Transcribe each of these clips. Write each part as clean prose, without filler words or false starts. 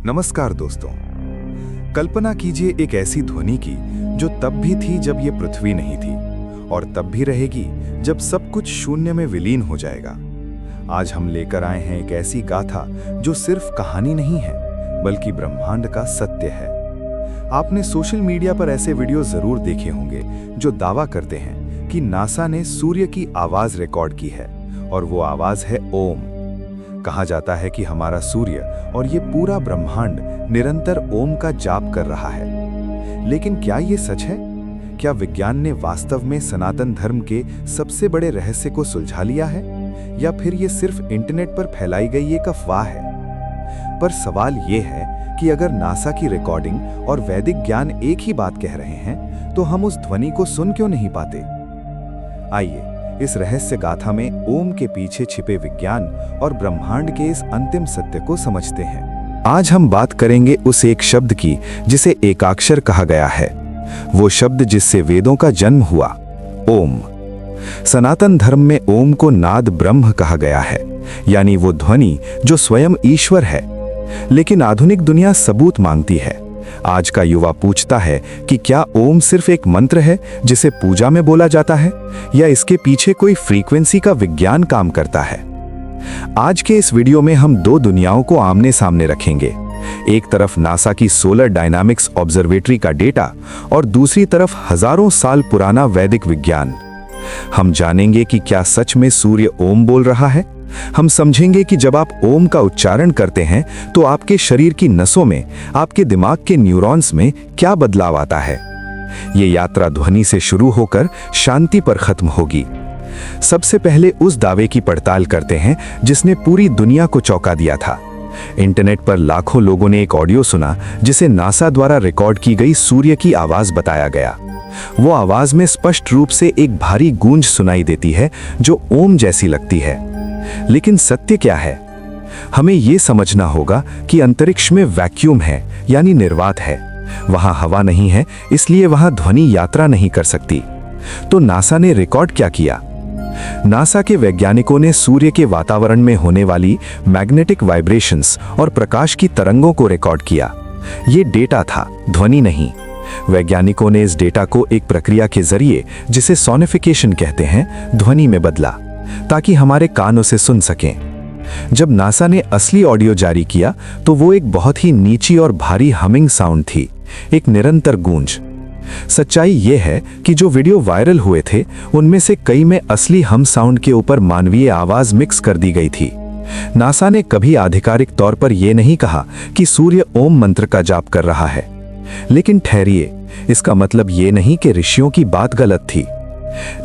नमस्कार दोस्तों। कल्पना कीजिए एक ऐसी ध्वनि की जो तब भी थी जब ये पृथ्वी नहीं थी और तब भी रहेगी जब सब कुछ शून्य में विलीन हो जाएगा। आज हम लेकर आए हैं एक ऐसी गाथा जो सिर्फ कहानी नहीं है बल्कि ब्रह्मांड का सत्य है। आपने सोशल मीडिया पर ऐसे वीडियो जरूर देखे होंगे जो दावा करते हैं कि नासा ने सूर्य की आवाज रिकॉर्ड की है और वो आवाज है ओम। कहा जाता है कि हमारा सूर्य और ये पूरा ब्रह्मांड निरंतर ओम का जाप कर रहा है। लेकिन क्या ये सच है? क्या विज्ञान ने वास्तव में सनातन धर्म के सबसे बड़े रहस्य को सुलझा लिया है या फिर ये सिर्फ इंटरनेट पर फैलाई गई एक अफवाह है? पर सवाल ये है कि अगर नासा की रिकॉर्डिंग और वैदिक ज्ञान एक ही बात कह रहे हैं तो हम उस ध्वनि को सुन क्यों नहीं पाते? आइए इस रहस्य गाथा में ओम के पीछे छिपे विज्ञान और ब्रह्मांड के इस अंतिम सत्य को समझते हैं। आज हम बात करेंगे उस एक शब्द की जिसे एकाक्षर कहा गया है, वो शब्द जिससे वेदों का जन्म हुआ, ओम। सनातन धर्म में ओम को नाद ब्रह्म कहा गया है, यानी वो ध्वनि जो स्वयं ईश्वर है। लेकिन आधुनिक दुनिया सबूत मांगती है। आज का युवा पूछता है कि क्या ओम सिर्फ एक मंत्र है जिसे पूजा में बोला जाता है या इसके पीछे कोई फ्रीक्वेंसी का विज्ञान काम करता है? आज के इस वीडियो में हम दो दुनियाओं को आमने सामने रखेंगे। एक तरफ नासा की सोलर डायनामिक्स ऑब्जर्वेटरी का डेटा और दूसरी तरफ हजारों साल पुराना वैदिक विज्ञान। हम जानेंगे कि क्या सच में सूर्य ओम बोल रहा है। हम समझेंगे कि जब आप ओम का उच्चारण करते हैं तो आपके शरीर की नसों में, आपके दिमाग के न्यूरॉन्स में क्या बदलाव आता है। ये यात्रा ध्वनि से शुरू होकर शांति पर खत्म होगी। सबसे पहले उस दावे की पड़ताल करते हैं जिसने पूरी दुनिया को चौंका दिया था। इंटरनेट पर लाखों लोगों ने एक ऑडियो सुना जिसे नासा द्वारा रिकॉर्ड की गई सूर्य की आवाज बताया गया। वो आवाज में स्पष्ट रूप से एक भारी गूंज सुनाई देती है जो ओम जैसी लगती है। लेकिन सत्य क्या है? हमें यह समझना होगा कि अंतरिक्ष में वैक्यूम है, यानी निर्वात है। वहां हवा नहीं है, इसलिए वहां ध्वनि यात्रा नहीं कर सकती। तो नासा ने रिकॉर्ड क्या किया? नासा के वैज्ञानिकों ने सूर्य के वातावरण में होने वाली मैग्नेटिक वाइब्रेशंस और प्रकाश की तरंगों को रिकॉर्ड किया। यह डेटा था, ध्वनि नहीं। वैज्ञानिकों ने इस डेटा को एक प्रक्रिया के जरिए, जिसे सोनिफिकेशन कहते हैं, ध्वनि में बदला ताकि हमारे कान उसे सुन सकें। जब नासा ने असली ऑडियो जारी किया तो वो एक बहुत ही नीची और भारी हमिंग साउंड थी, एक निरंतर गूंज। सच्चाई ये है कि जो वीडियो वायरल हुए थे उनमें से कई में असली हम साउंड के ऊपर मानवीय आवाज मिक्स कर दी गई थी। नासा ने कभी आधिकारिक तौर पर यह नहीं कहा कि सूर्य ओम मंत्र का जाप कर रहा है। लेकिन ठहरिए, इसका मतलब ये नहीं कि ऋषियों की बात गलत थी।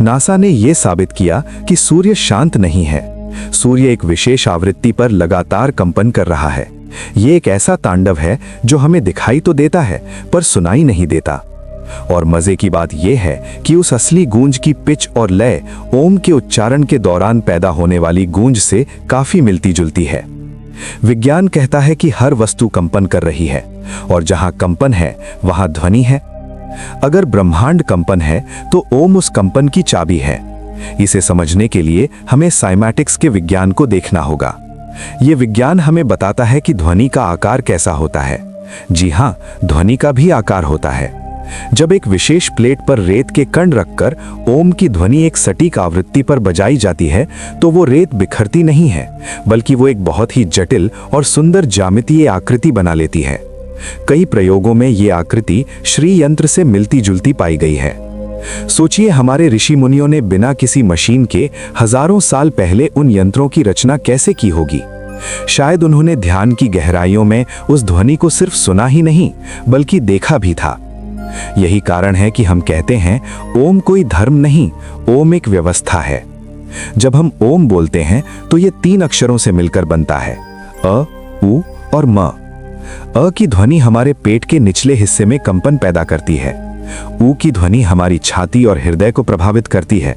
नासा ने यह साबित किया कि सूर्य शांत नहीं है। सूर्य एक विशेष आवृत्ति पर लगातार कंपन कर रहा है। यह एक ऐसा तांडव है जो हमें दिखाई तो देता है पर सुनाई नहीं देता। और मजे की बात यह है कि उस असली गूंज की पिच और लय ओम के उच्चारण के दौरान पैदा होने वाली गूंज से काफी मिलती जुलती है। विज्ञान कहता है कि हर वस्तु कंपन कर रही है और जहां कंपन है वहां ध्वनि है। अगर ब्रह्मांड कंपन है तो ओम उस कंपन की चाबी है। इसे समझने के लिए हमें साइमैटिक्स के विज्ञान को देखना होगा। यह विज्ञान हमें बताता है कि ध्वनि का आकार कैसा होता है। जी हां, ध्वनि का भी आकार होता है। जब एक विशेष प्लेट पर रेत के कण रखकर ओम की ध्वनि एक सटीक आवृत्ति पर बजाई जाती है तो वो रेत बिखरती नहीं है, बल्कि वो एक बहुत ही जटिल और सुंदर ज्यामितीय आकृति बना लेती है। कई प्रयोगों में ये आकृति श्री यंत्र से मिलती जुलती पाई गई है। सोचिए, हमारे ऋषि मुनियों ने बिना किसी मशीन के हजारों साल पहले उन यंत्रों की रचना कैसे की होगी? शायद उन्होंने ध्यान की गहराइयों में उस ध्वनि को सिर्फ सुना ही नहीं बल्कि देखा भी था। यही कारण है कि हम कहते हैं ओम कोई धर्म नहीं, ओम एक व्यवस्था है। जब हम ओम बोलते हैं तो ये 3 अक्षरों से मिलकर बनता है, अ, उ और म। अ की ध्वनि हमारे पेट के निचले हिस्से में कंपन पैदा करती है। उ की ध्वनि हमारी छाती और हृदय को प्रभावित करती है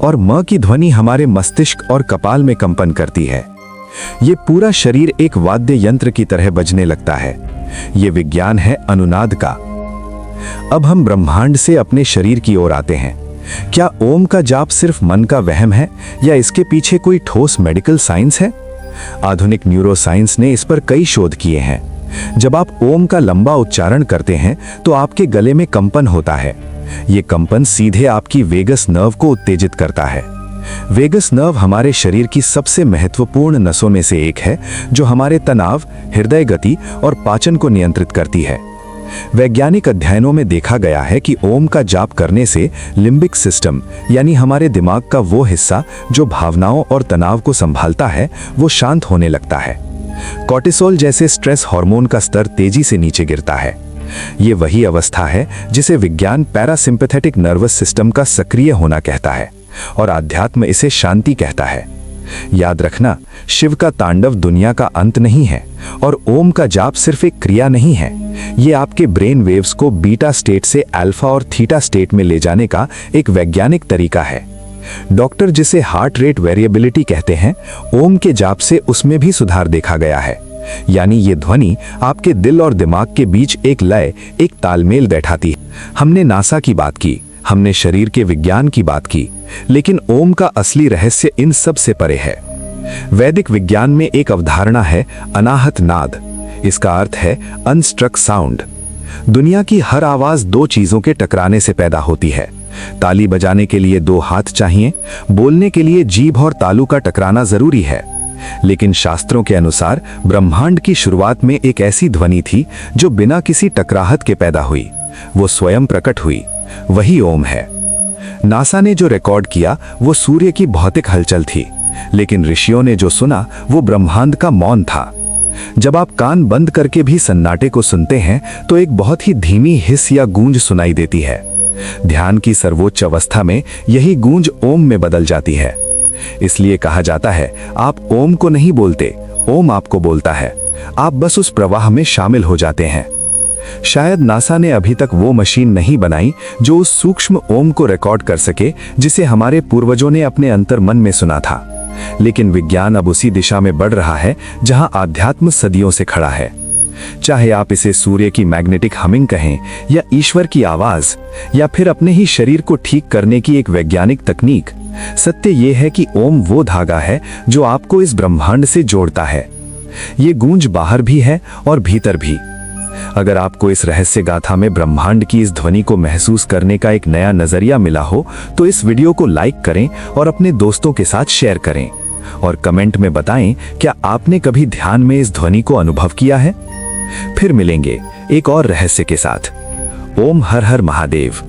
और म की ध्वनि हमारे मस्तिष्क और कपाल में कंपन करती है। ये पूरा शरीर एक वाद्य यंत्र की तरह बजने लगता है। ये विज्ञान है अनुनाद का। अब हम ब्रह्मांड से अपने शरीर की ओर आते हैं। क्या ओम का जाप सिर्फ मन का वहम है या इसके पीछे कोई ठोस मेडिकल साइंस है? आधुनिक न्यूरोसाइंस ने इस पर कई शोध किए हैं। जब आप ओम का लंबा उच्चारण करते हैं तो आपके गले में कंपन होता है। ये कंपन सीधे आपकी वेगस नर्व को उत्तेजित करता है। वेगस नर्व हमारे शरीर की सबसे महत्वपूर्ण नसों में से एक है, जो हमारे तनाव, हृदय गति और पाचन को नियंत्रित करती है। वैज्ञानिक अध्ययनों में देखा गया है कि ओम का जाप करने से लिम्बिक सिस्टम, यानी हमारे दिमाग का वो हिस्सा जो भावनाओं और तनाव को संभालता है, वो शांत होने लगता है। कॉर्टिसोल जैसे स्ट्रेस हार्मोन का स्तर तेजी से नीचे गिरता है। ये वही अवस्था है जिसे विज्ञान पैरासिम्पैथेटिक नर्वस सिस्टम का सक्रिय होना कहता है और आध्यात्म इसे शांति कहता है। याद रखना, शिव का तांडव दुनिया का अंत नहीं है और ओम का जाप सिर्फ एक क्रिया नहीं है। ये आपके ब्रेन वेव्स को बीटा स्टेट से अल्फा और थीटा स्टेट में ले जाने का एक वैज्ञानिक तरीका है। डॉक्टर जिसे हार्ट रेट वेरिएबिलिटी कहते हैं, ओम के जाप से उसमें भी सुधार देखा गया है। यानी ये ध्वनि आपके दिल और दिमाग के बीच एक लय, एक तालमेल बैठाती है। हमने नासा की बात की, हमने शरीर के विज्ञान की बात की, लेकिन ओम का असली रहस्य इन सब से परे है। वैदिक विज्ञान में एक अवधारणा है अनाहत नाद। इसका अर्थ है अनस्ट्रक साउंड। दुनिया की हर आवाज दो चीजों के टकराने से पैदा होती है। ताली बजाने के लिए दो हाथ चाहिए, बोलने के लिए जीभ और तालू का टकराना जरूरी है। लेकिन शास्त्रों के अनुसार ब्रह्मांड की शुरुआत में एक ऐसी ध्वनि थी जो बिना किसी टकराहट के पैदा हुई। वो स्वयं प्रकट हुई, वही ओम है। नासा ने जो रिकॉर्ड किया वो सूर्य की भौतिक हलचल थी, लेकिन ऋषियों ने जो सुना वो ब्रह्मांड का मौन था। जब आप कान बंद करके भी सन्नाटे को सुनते हैं तो एक बहुत ही धीमी हिस या गूंज सुनाई देती है। ध्यान की सर्वोच्च अवस्था में यही गूंज ओम में बदल जाती है। इसलिए कहा जाता है, आप ओम को नहीं बोलते, ओम आपको बोलता है। आप बस उस प्रवाह में शामिल हो जाते हैं। शायद नासा ने अभी तक वो मशीन नहीं बनाई जो उस सूक्ष्म ओम को रिकॉर्ड कर सके जिसे हमारे पूर्वजों ने अपने अंतर मन में सुना था। लेकिन विज्ञान अब उसी दिशा में बढ़ रहा है जहां आध्यात्म सदियों से खड़ा है। चाहे आप इसे सूर्य की मैग्नेटिक हमिंग कहें, या ईश्वर की आवाज, या फिर अपने ही शरीर को ठीक करने की एक वैज्ञानिक तकनीक, सत्य यह है कि ओम वो धागा है जो आपको इस ब्रह्मांड से जोड़ता है। ये गूंज बाहर भी है और भीतर भी। अगर आपको इस रहस्य गाथा में ब्रह्मांड की इस ध्वनि को महसूस करने का एक नया नजरिया मिला हो तो इस वीडियो को लाइक करें और अपने दोस्तों के साथ शेयर करें, और कमेंट में बताएं क्या आपने कभी ध्यान में इस ध्वनि को अनुभव किया है। फिर मिलेंगे एक और रहस्य के साथ। ओम हर हर महादेव।